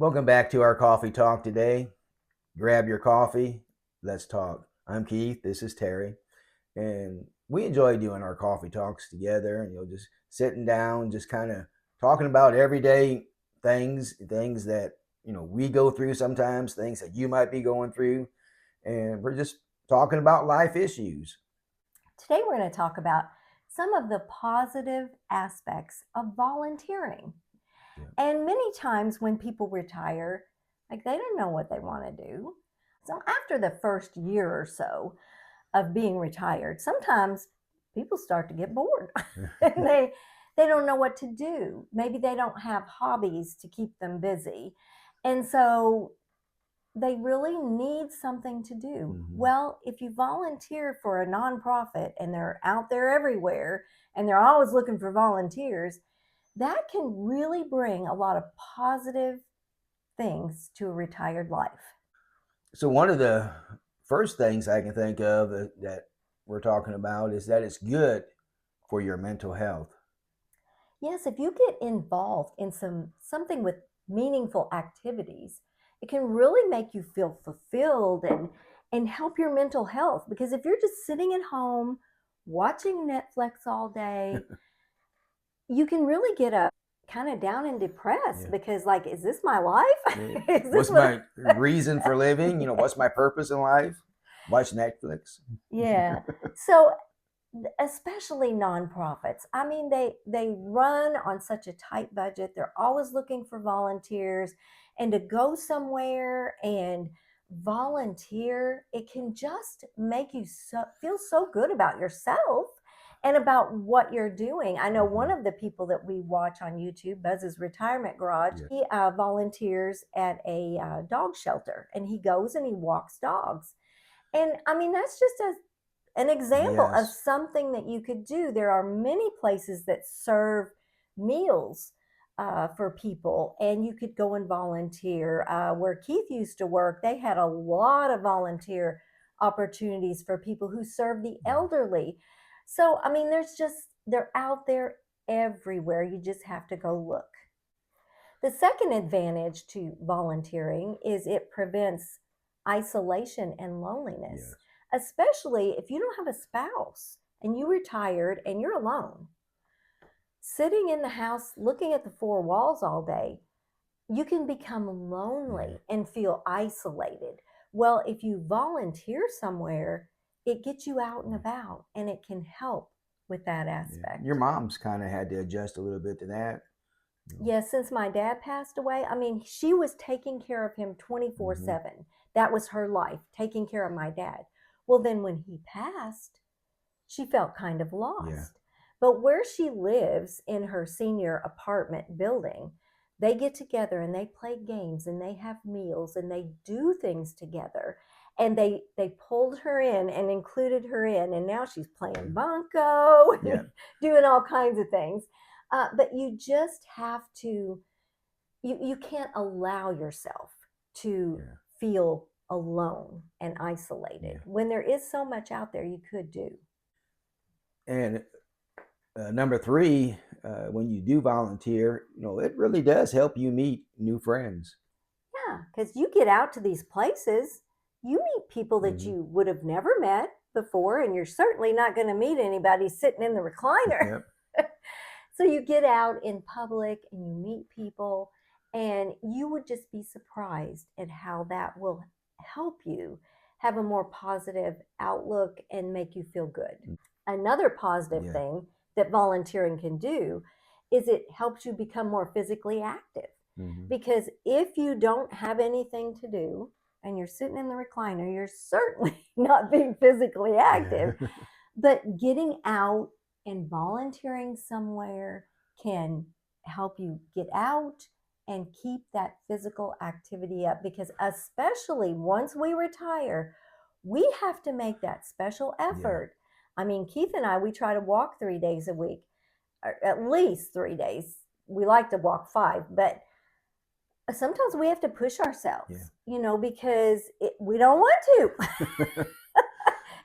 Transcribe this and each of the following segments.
Welcome back to our coffee talk today. Grab your coffee. Let's talk. I'm Keith. This is Terry. And we enjoy doing our coffee talks together and just sitting down, just kind of talking about everyday things that, we go through sometimes, things that you might be going through. And we're just talking about life issues. Today we're going to talk about some of the positive aspects of volunteering. Yeah. And many times when people retire, like they don't know what they want to do. So after the first year or so of being retired, sometimes people start to get bored and they don't know what to do. Maybe they don't have hobbies to keep them busy. And so they really need something to do. Mhm. Well, if you volunteer for a nonprofit and they're out there everywhere and they're always looking for volunteers, that can really bring a lot of positive things to a retired life. So, one of the first things I can think of that we're talking about is that it's good for your mental health. Yes, if you get involved in something with meaningful activities, it can really make you feel fulfilled and help your mental health, because if you're just sitting at home watching Netflix all day, you can really get a kind of down and depressed, Yeah. because like, is this my life? Is this What's my reason for living? What's my purpose in life? Watch Netflix. Yeah. So especially nonprofits, I mean, they run on such a tight budget. They're always looking for volunteers, and to go somewhere and volunteer, it can just make you feel so good about yourself and about what you're doing. I know one of the people that we watch on YouTube, Buzz's Retirement Garage, Yeah. he volunteers at a dog shelter, and he goes and he walks dogs. And I mean, that's just an example of Yes. something that you could do. There are many places that serve meals for people, and you could go and volunteer. Where Keith used to work, they had a lot of volunteer opportunities for people who serve the elderly. So, I mean, they're out there everywhere. You just have to go look. The second advantage to volunteering is it prevents isolation and loneliness, Yes. especially if you don't have a spouse and you retired and you're alone. Sitting in the house looking at the four walls all day, you can become lonely and feel isolated. Well, if you volunteer somewhere, it gets you out and about, and it can help with that aspect. Your mom's kind of had to adjust a little bit to that. Yes, since my dad passed away, I mean, she was taking care of him 24/7. That was her life, taking care of my dad. Well, then when he passed, she felt kind of lost. Yeah. But where she lives in her senior apartment building, they get together and they play games and they have meals and they do things together. And they pulled her in and included her in, and now she's playing bunco and Yeah. doing all kinds of things. But you just have to, you can't allow yourself to feel alone and isolated when there is so much out there you could do. And number three, when you do volunteer, it really does help you meet new friends. Yeah, because you get out to these places, you meet people that you would have never met before, and you're certainly not going to meet anybody sitting in the recliner. Yep. So you get out in public and you meet people, and you would just be surprised at how that will help you have a more positive outlook and make you feel good. Another positive thing that volunteering can do is it helps you become more physically active. Because if you don't have anything to do and you're sitting in the recliner, you're certainly not being physically active. But getting out and volunteering somewhere can help you get out and keep that physical activity up, because especially once we retire, we have to make that special effort. I mean, Keith and I, we try to walk 3 days a week, or at least 3 days. We like to walk 5, but sometimes we have to push ourselves, because we don't want to.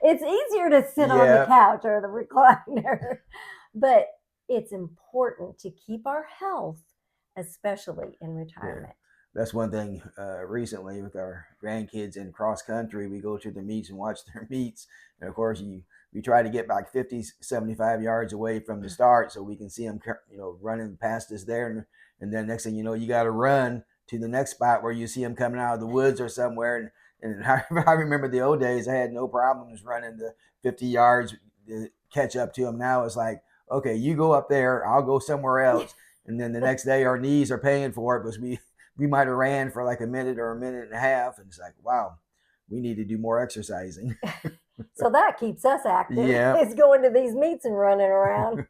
It's easier to sit on the couch or the recliner, but it's important to keep our health, especially in retirement. That's one thing recently with our grandkids in cross country. We go to the meets and watch their meets. And of course, we try to get back 50, 75 yards away from the start so we can see them, running past us there. And then next thing you know, you got to run to the next spot where you see them coming out of the woods or somewhere. And I remember the old days, I had no problems running the 50 yards to catch up to them. Now it's like, okay, you go up there, I'll go somewhere else. And then the next day, our knees are paying for it because we might have ran for like a minute or a minute and a half. And it's like, wow, we need to do more exercising. So that keeps us active. Yeah. It's going to these meets and running around.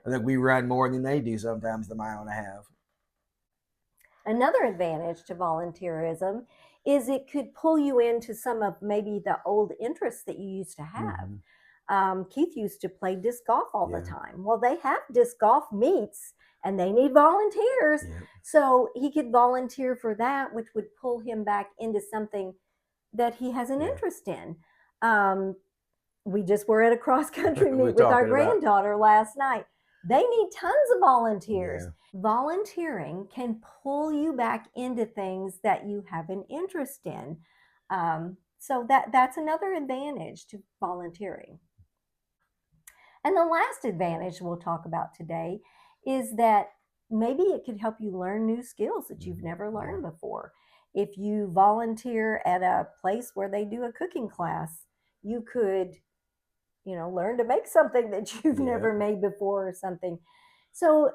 I think we run more than they do sometimes, the mile and a half. Another advantage to volunteerism is it could pull you into some of maybe the old interests that you used to have. Keith used to play disc golf all the time. Well, they have disc golf meets and they need volunteers. So he could volunteer for that, which would pull him back into something that he has an interest in. We just were at a cross-country meet with our granddaughter last night. They need tons of volunteers. Volunteering can pull you back into things that you have an interest in. So that's another advantage to volunteering. And the last advantage we'll talk about today is that maybe it could help you learn new skills that you've never learned before. If you volunteer at a place where they do a cooking class, you could, learn to make something that you've never made before or something. So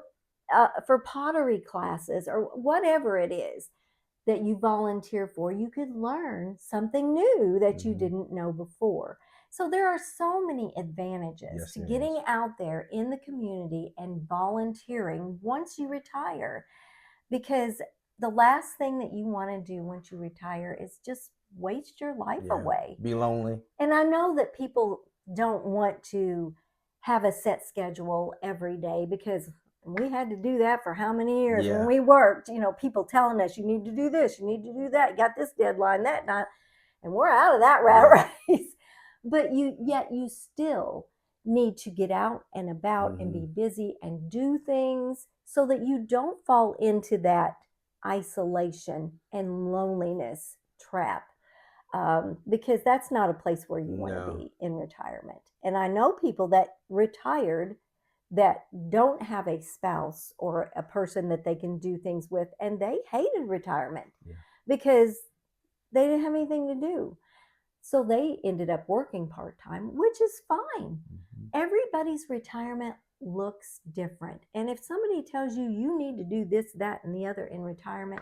for pottery classes or whatever it is that you volunteer for, you could learn something new that you didn't know before. So there are so many advantages to getting out there in the community and volunteering once you retire, because the last thing that you want to do once you retire is just waste your life away. Be lonely. And I know that people don't want to have a set schedule every day, because we had to do that for how many years when we worked, people telling us you need to do this, you need to do that, you got this deadline, that night, and we're out of that rat race. But you still need to get out and about and be busy and do things so that you don't fall into that isolation and loneliness trap. Because that's not a place where you want to be in retirement. And I know people that retired that don't have a spouse or a person that they can do things with, and they hated retirement because they didn't have anything to do. So they ended up working part-time, which is fine. Everybody's retirement looks different. And if somebody tells you you need to do this, that, and the other in retirement,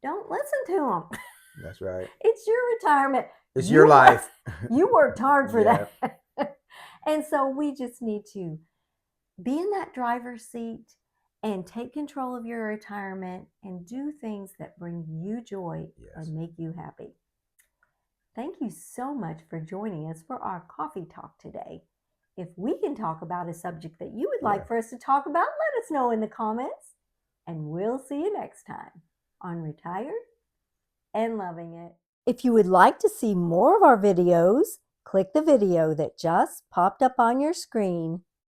don't listen to them. That's right. It's your retirement. It's your life. You worked hard for that. And so we just need to be in that driver's seat and take control of your retirement and do things that bring you joy and make you happy. Thank you so much for joining us for our coffee talk today. If we can talk about a subject that you would like for us to talk about, let us know in the comments. And we'll see you next time on Retired and Loving It. If you would like to see more of our videos, click the video that just popped up on your screen